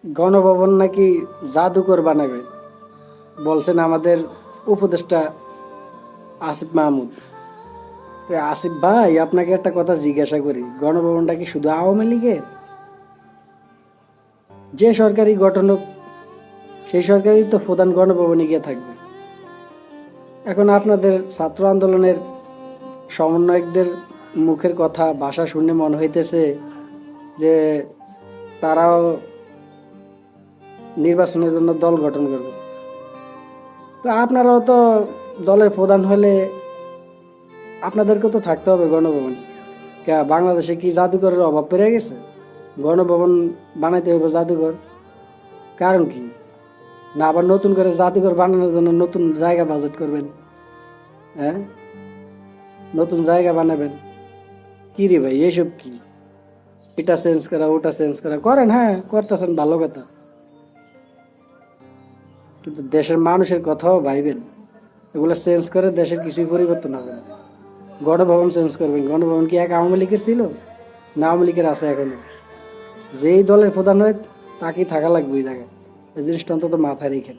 গণভবন নাকি জাদুকর বানাবে বলছেন আমাদের উপদেষ্টা আসিফ মাহমুদ। তো আসিফ ভাই, আপনাকে একটা কথা জিজ্ঞাসা করি, গণভবনটা কি শুধু আওয়ামী লীগের? যে সরকারি গঠন হোক, সেই সরকারই তো প্রধান গণভবনে গিয়ে থাকবে। এখন আপনাদের ছাত্র আন্দোলনের সমন্বয়কদের মুখের কথা ভাষা শুনে মনে হইতেছে যে তারাও নির্বাচনের জন্য দল গঠন করবে। তো আপনারাও তো দলের প্রধান হলে আপনাদেরকেও তো থাকতে হবে গণভবন। বাংলাদেশে কি জাদুঘরের অভাব পড়ে গেছে? গণভবন বানাইতে হবে জাদুঘর? কারণ কি? না আবার নতুন করে জাদুঘর বানানোর জন্য নতুন জায়গা বাজেট করবেন? হ্যাঁ, নতুন জায়গা বানাবেন? কি রে ভাই, এইসব কি? এটা চেঞ্জ করা, ওটা চেঞ্জ করা করেন, হ্যাঁ করতেছেন, ভালো কথা, কিন্তু দেশের মানুষের কথাও ভাইবেন। এগুলো চেঞ্জ করে দেশের কিছুই পরিবর্তন হবে না। গণভবন চেঞ্জ করবেন, গণভবন কি এক আওয়ামী লীগের ছিল? না আওয়ামী লীগের আছে এখনো? যেই দলের প্রধান হয় তাকেই থাকা লাগবে ওই জায়গায়। এই জিনিসটা অন্তত মাথায় রেখেন।